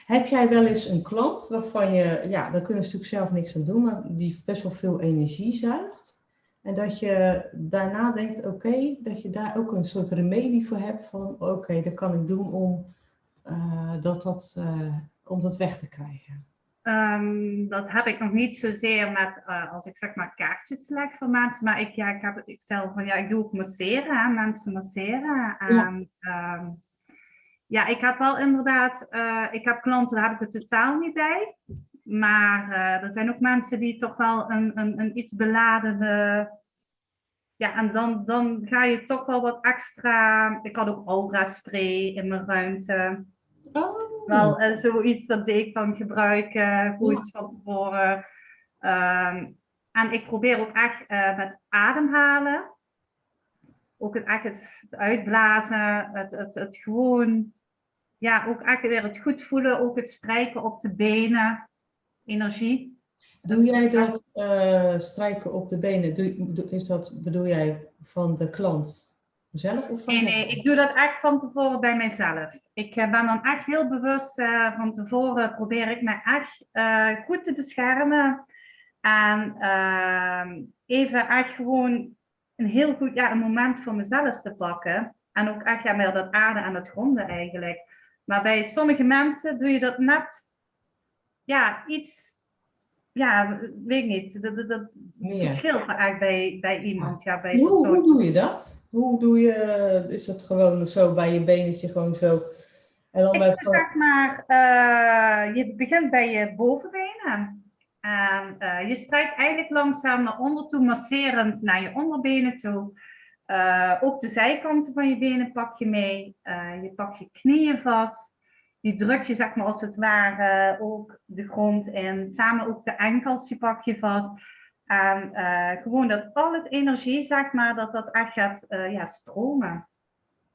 Heb jij wel eens een klant waarvan je, ja, daar kunnen ze natuurlijk zelf niks aan doen, maar die best wel veel energie zuigt? En dat je daarna denkt, oké, dat je daar ook een soort remedie voor hebt van, oké, dat kan ik doen om dat weg te krijgen. Dat heb ik nog niet zozeer met, als ik zeg maar kaartjes leg voor mensen, maar ik zelf van, ja, ik doe ook masseren, hè, mensen masseren. Ja. En ja, ik heb wel inderdaad, ik heb klanten, daar heb ik het totaal niet bij. Maar er zijn ook mensen die toch wel een iets beladene. Ja, en dan ga je toch wel wat extra. Ik had ook aura spray in mijn ruimte. Oh, Wel zoiets dat deed ik dan gebruiken, ja. goed van tevoren. En ik probeer ook echt met ademhalen. Ook het uitblazen, het gewoon. Ja, ook echt weer het goed voelen. Ook het strijken op de benen. Energie. Doe jij dat strijken op de benen, bedoel jij van de klant zelf of van Nee, jou? nee, ik doe dat echt van tevoren bij mijzelf. Ik ben dan echt heel bewust van tevoren probeer ik me echt goed te beschermen. En even echt gewoon een heel goed een moment voor mezelf te pakken. En ook echt meer dat aarden en dat gronden eigenlijk. Maar bij sommige mensen doe je dat net iets, weet ik niet. Dat Meer. verschilt echt bij iemand, bij een Hoe persoon. doe je dat? Is het gewoon zo bij je benetje gewoon zo? En dan Ik met doe zeg maar, je begint bij je bovenbenen. En je strijkt eigenlijk langzaam naar onder toe, masserend naar je onderbenen toe. Ook de zijkanten van je benen pak je mee. Je pakt je knieën vast. Die druk je zeg maar als het ware ook de grond in. Samen ook de enkels, die pak je vast. En gewoon dat al het energie zeg maar, dat echt gaat stromen.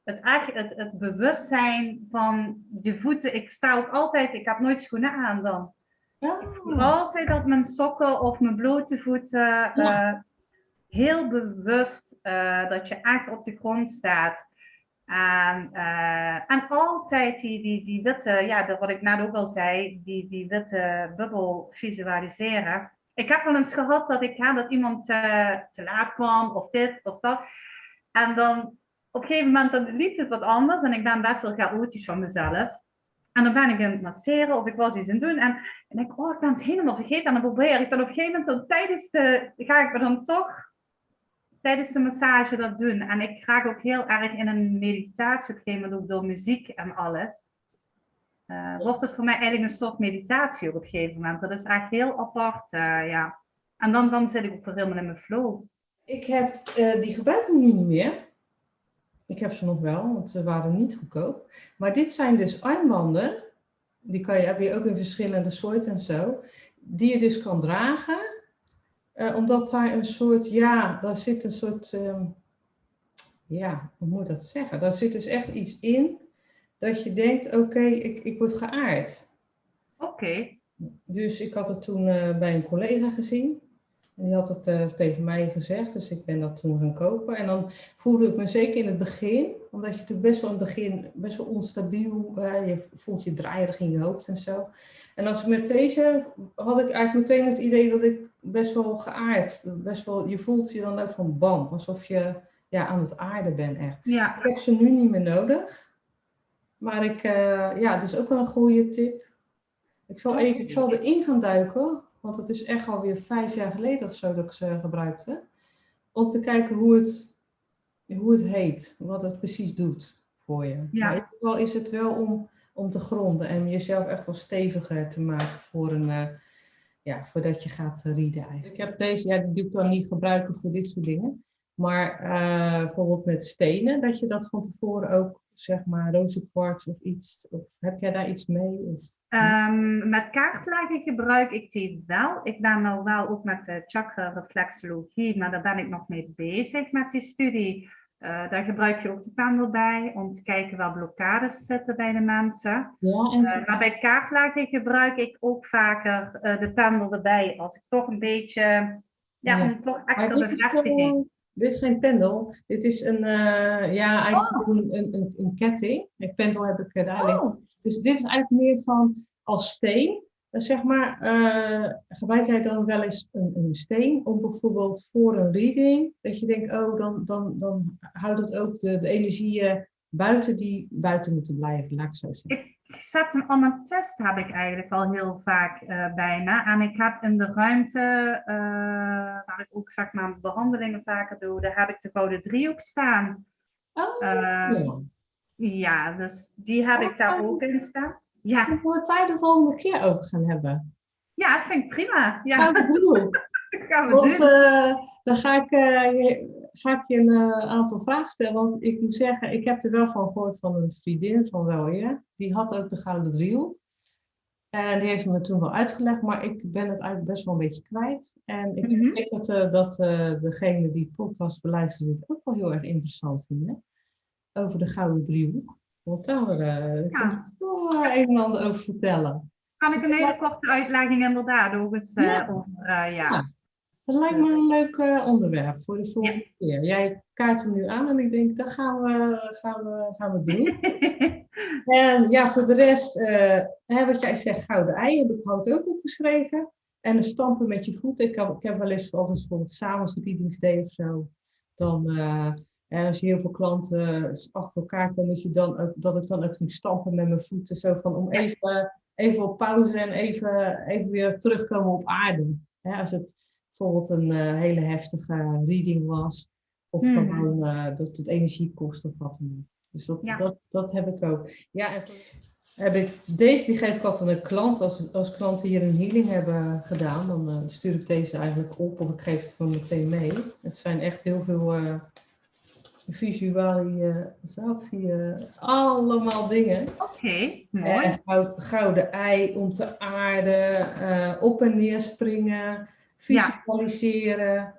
Het bewustzijn van je voeten. Ik sta ook altijd, ik heb nooit schoenen aan dan. ja, Ik voel altijd dat mijn sokken of mijn blote voeten ja, heel bewust dat je echt op de grond staat. En altijd die witte, wat ik net ook al zei, die witte bubbel visualiseren. Ik heb wel eens gehad dat iemand te laat kwam of dit of dat. En dan op een gegeven moment dan liep het wat anders en ik ben best wel chaotisch van mezelf. En dan ben ik aan het masseren of ik was iets aan het doen. En ik denk, oh, ik ben het helemaal vergeten. En dan probeer ik dan op een gegeven moment, ga ik me dan toch tijdens de massage dat doen. En ik raak ook heel erg in een meditatie, op een gegeven moment ook door muziek en alles. Wordt het voor mij eigenlijk een soort meditatie op een gegeven moment. Dat is echt heel apart, ja. En dan zit ik ook weer helemaal in mijn flow. ik heb die gebruik ik nu niet meer. Ik heb ze nog wel, want ze waren niet goedkoop. Maar dit zijn dus armbanden. Heb je ook in verschillende soorten en zo. Die je dus kan dragen. Omdat daar een soort, daar zit een soort, hoe moet ik dat zeggen? Daar zit dus echt iets in dat je denkt, oké, ik word geaard. Oké. Dus ik had het toen bij een collega gezien. En die had het tegen mij gezegd, dus ik ben dat toen gaan kopen. En dan voelde ik me zeker in het begin, omdat je natuurlijk best wel in het begin best wel onstabiel, je voelt je draaierig in je hoofd en zo. En als ik met deze had ik eigenlijk meteen het idee dat ik best wel geaard, je voelt je dan ook van bam, alsof je aan het aarden bent echt. Ja. Ik heb ze nu niet meer nodig, maar het is ook wel een goede tip. Ik zal erin gaan duiken, want het is echt alweer 5 jaar geleden of zo dat ik ze gebruikte. Om te kijken hoe het heet, wat het precies doet voor je. Maar in ieder geval is het wel om te gronden en jezelf echt wel steviger te maken voordat je gaat rieden eigenlijk. Ik heb deze, die doe ik dan niet gebruiken voor dit soort dingen. Maar bijvoorbeeld met stenen, dat je dat van tevoren ook, zeg maar, roze kwarts of iets. Of heb jij daar iets mee? Of, Met kaartleggen gebruik ik die wel. Ik ben nou wel ook met de chakra reflexologie, maar daar ben ik nog mee bezig met die studie. Daar gebruik je ook de pendel bij om te kijken waar blokkades zitten bij de mensen. Maar bij kaartleggen gebruik ik ook vaker de pendel erbij als ik toch een beetje, om toch extra bevestiging. Dit is geen pendel. Dit is eigenlijk een ketting. Een pendel heb ik daar liggen. Dus dit is eigenlijk meer van, als steen, zeg maar, gebruik jij dan wel eens een steen om bijvoorbeeld voor een reading, dat je denkt, oh, dan houdt het ook de energieën buiten die buiten moeten blijven, laat ik zo zeggen. Ik zet een amethyst heb ik eigenlijk al heel vaak bijna. En ik heb in de ruimte, waar ik ook zeg maar behandelingen vaker doe, daar heb ik de gouden driehoek staan. Oh, Uh, ja. ja, dus die heb ik daar ook in staan. Ja. Zullen we het daar de volgende keer over gaan hebben? Ja, vind ik prima. Ja. Gouden driehoek. Gaan we Want doen. dan ga ik je een aantal vragen stellen. Want ik moet zeggen, ik heb er wel van gehoord van een vriendin van wel eer. Die had ook de gouden driehoek. En die heeft me toen wel uitgelegd, maar ik ben het eigenlijk best wel een beetje kwijt. En ik denk dat degene die de podcast beluisteren het ook wel heel erg interessant vinden. Over de gouden driehoek. Want daar kan ik wel een en ander over vertellen. Kan ik een hele korte uitlegging inderdaad ook eens over, ja. Dat lijkt me een leuk onderwerp voor de volgende keer. Jij kaart hem nu aan en ik denk, dat gaan we doen. En ja, voor de rest, wat jij zegt, gouden ei, heb ik ook opgeschreven. En een stampen met je voeten. Ik heb wel eens altijd bijvoorbeeld s'avonds een readingsday of zo. Dan, als je heel veel klanten achter elkaar komt, dat ik dan ook ging stampen met mijn voeten. Zo van om even op pauze en even weer terugkomen op aarde. Als het bijvoorbeeld een hele heftige reading was. Of gewoon dat het energie kost of wat dan ook. Dus dat heb ik ook. Ja, en heb ik deze, die geef ik altijd aan een klant. Als klanten hier een healing hebben gedaan, dan stuur ik deze eigenlijk op of ik geef het gewoon meteen mee. Het zijn echt heel veel visualisatie, allemaal dingen. Oké, mooi. En gouden ei om te aarden, op en neer springen, visualiseren.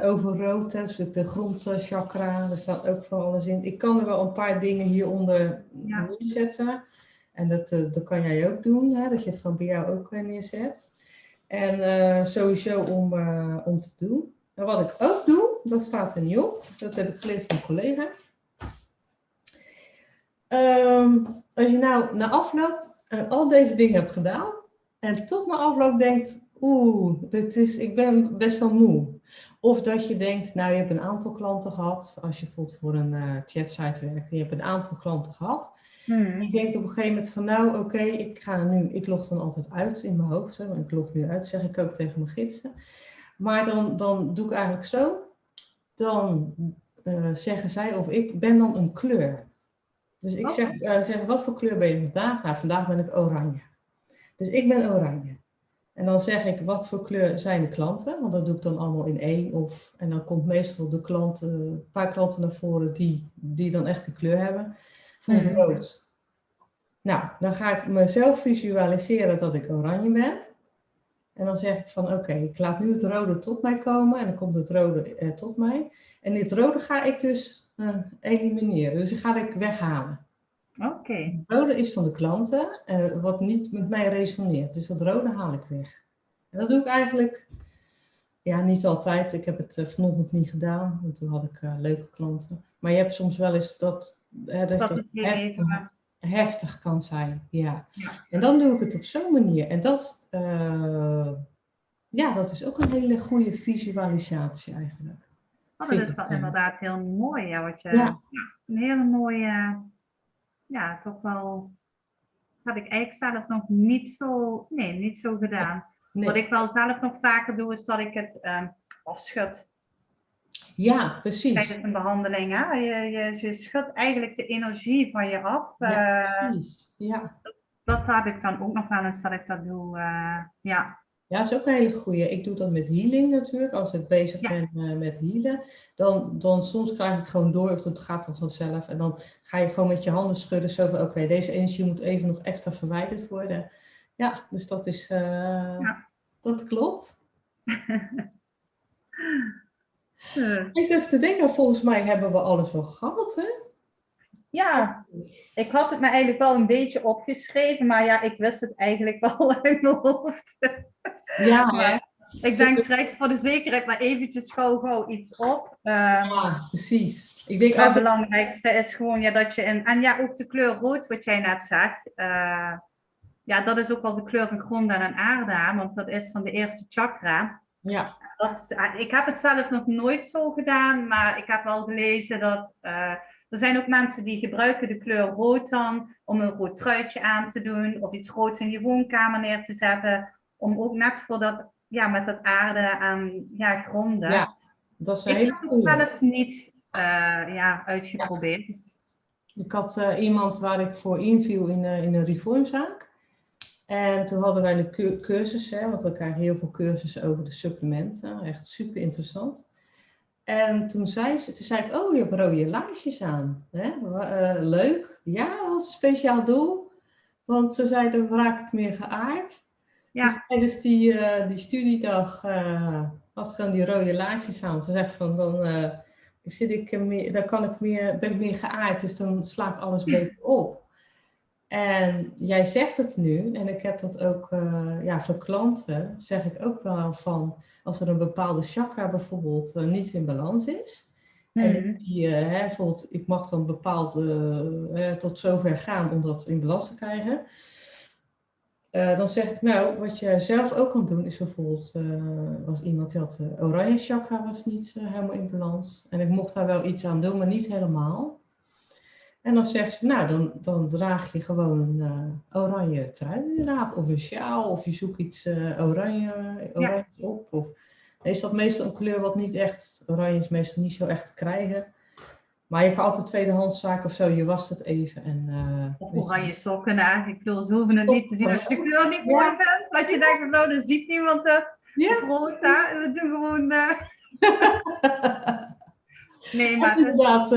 Over rood, dus de grondchakra, er staat ook van alles in. Ik kan er wel een paar dingen hieronder neerzetten. En dat kan jij ook doen, hè, dat je het van bij jou ook neerzet. En sowieso om te doen. En wat ik ook doe, dat staat er niet op. Dat heb ik geleerd van een collega. Als je nou na afloop al deze dingen hebt gedaan en toch na afloop denkt, ik ben best wel moe. Of dat je denkt, nou je hebt een aantal klanten gehad, als je bijvoorbeeld voor een chatsite werkt, je hebt een aantal klanten gehad. Je denkt op een gegeven moment van nou oké, ik log dan altijd uit in mijn hoofd, want ik log nu uit, zeg ik ook tegen mijn gidsen. Maar dan doe ik eigenlijk zo, dan zeggen zij of ik ben dan een kleur. Dus ik zeg, wat voor kleur ben je vandaag? Nou, vandaag ben ik oranje. Dus ik ben oranje. En dan zeg ik, wat voor kleur zijn de klanten? Want dat doe ik dan allemaal in één. En dan komt meestal een paar klanten naar voren die dan echt de kleur hebben. Van het rood. Nou, dan ga ik mezelf visualiseren dat ik oranje ben. En dan zeg ik van, oké, ik laat nu het rode tot mij komen. En dan komt het rode tot mij. En dit rode ga ik dus elimineren. Dus die ga ik weghalen. Oké. Het rode is van de klanten, wat niet met mij resoneert. Dus dat rode haal ik weg. En dat doe ik eigenlijk, niet altijd. Ik heb het vanochtend niet gedaan, want toen had ik leuke klanten. Maar je hebt soms wel eens dat heftig kan zijn. Ja. En dan doe ik het op zo'n manier. En dat is ook een hele goede visualisatie eigenlijk. Dat is wel inderdaad heel mooi. Een hele mooie... Ja, toch wel. Had ik eigenlijk zelf nog niet zo gedaan. Nee. Wat ik wel zelf nog vaker doe, is dat ik het afschud. Ja, precies. Tijdens een behandeling, hè? Je schudt eigenlijk de energie van je af. Ja. Dat heb ik dan ook nog wel eens dat ik dat doe. Ja, dat is ook een hele goeie. Ik doe dat met healing natuurlijk. Als ik bezig ben met healen, dan soms krijg ik gewoon door, of dat gaat dan vanzelf. En dan ga je gewoon met je handen schudden, zo van oké, deze energie moet even nog extra verwijderd worden. Ja, dus dat is, dat klopt. Even te denken, volgens mij hebben we alles wel gehad, hè? Ja, ik had het me eigenlijk wel een beetje opgeschreven, maar ik wist het eigenlijk wel uit mijn hoofd. Ja, hè? Ik denk, schrijf voor de zekerheid maar eventjes gauw iets op. Ja, precies. Ik denk het belangrijkste is gewoon dat je en ook de kleur rood, wat jij net zegt. ja, dat is ook wel de kleur van Gronda en Aarde, want dat is van de eerste chakra. Ja, Ik heb het zelf nog nooit zo gedaan, maar ik heb wel gelezen dat er zijn ook mensen die gebruiken de kleur rood dan om een rood truitje aan te doen of iets roods in je woonkamer neer te zetten, om ook net voor dat, ja, met dat aarde en ja, gronden. ja, dat is een Ik hele heb het goeie. zelf niet uitgeprobeerd. Dus, Ik had iemand waar ik voor inviel in een reformzaak. En toen hadden wij de cursussen, want we krijgen heel veel cursussen over de supplementen. Echt super interessant. En toen zei ik, oh, je hebt rode laarsjes aan. Hè? Leuk. Ja, dat was een speciaal doel. Want ze zeiden, dan raak ik meer geaard. Dus ja, tijdens die studiedag had ze dan die rode laarsjes aan. Ze zegt van, dan ben ik meer geaard, dus dan sla ik alles beter op. En jij zegt het nu, en ik heb dat ook voor klanten, zeg ik ook wel van, als er een bepaalde chakra bijvoorbeeld niet in balans is, en bijvoorbeeld, ik mag dan bepaald tot zover gaan om dat in balans te krijgen, dan zeg ik, nou, wat je zelf ook kan doen, is bijvoorbeeld, was iemand die had oranje chakra, was niet helemaal in balans. En ik mocht daar wel iets aan doen, maar niet helemaal. En dan zegt ze, nou, dan draag je gewoon een oranje trui inderdaad, of een sjaal, of je zoekt iets oranje op. Of, is dat meestal een kleur wat niet echt, oranje is meestal niet zo echt te krijgen. Maar je kan altijd tweedehands zaken of zo, je wast het even. of oranje sokken, ik bedoel, ze hoeven het niet te zien. Als je de kleur niet mooi vindt, dat je denkt, nou, dan ziet niemand het. Ja. Of rood, we doen gewoon... Nee, maar En inderdaad,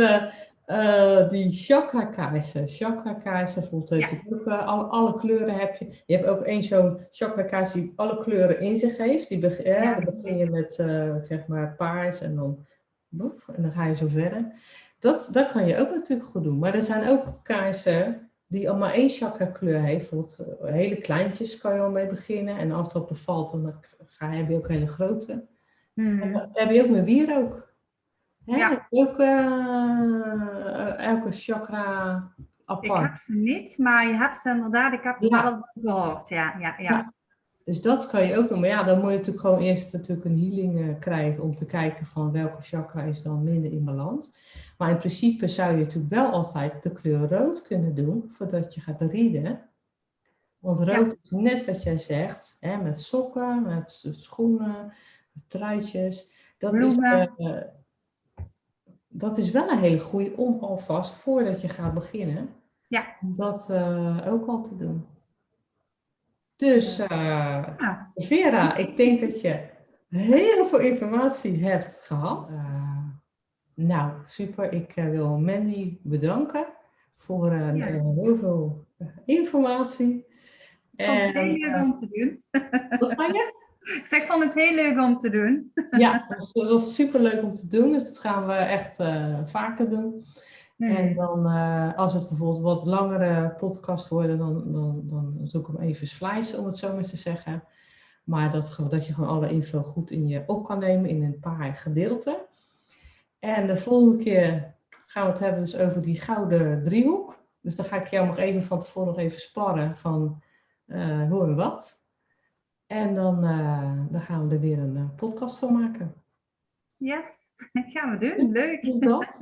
die chakra-kaarsen. Chakra-kaarsen, bijvoorbeeld, natuurlijk ook, alle kleuren heb je. Je hebt ook één zo'n chakra-kaars die alle kleuren in zich heeft. Dan begin je met, zeg maar, paars en dan, en dan ga je zo verder. Dat kan je ook natuurlijk goed doen. Maar er zijn ook kaarsen die allemaal één chakra-kleur heeft. Bijvoorbeeld hele kleintjes kan je al mee beginnen. En als dat bevalt, dan heb je ook hele grote. En dan heb je ook met wierook. Ja. Ook elke chakra apart. Ik heb ze niet, maar je hebt ze inderdaad, ik heb het wel gehoord. Ja. Dus dat kan je ook doen. Maar ja, dan moet je natuurlijk gewoon eerst natuurlijk een healing krijgen om te kijken van welke chakra is dan minder in balans. Maar in principe zou je natuurlijk wel altijd de kleur rood kunnen doen voordat je gaat readen. Want rood is net wat jij zegt, met sokken, met schoenen, met truitjes. Dat is wel een hele goede om alvast, voordat je gaat beginnen, dat ook al te doen. Dus Vera, ik denk dat je heel veel informatie hebt gehad. Nou, super. Ik wil Mandy bedanken voor heel veel informatie. Ik vond het heel leuk om te doen. Wat zei je? Ik zeg, ik vond het heel leuk om te doen. Ja, dat was super leuk om te doen. Dus dat gaan we echt vaker doen. En dan, als het bijvoorbeeld wat langere podcasts worden, dan zoek ik hem even slicen, om het zo maar te zeggen. Maar dat je gewoon alle info goed in je op kan nemen in een paar gedeelten. En de volgende keer gaan we het hebben dus over die gouden driehoek. Dus dan ga ik jou nog even van tevoren nog even sparren van hoe en wat. En dan gaan we er weer een podcast van maken. Yes, dat gaan we doen. Leuk. Dus dat.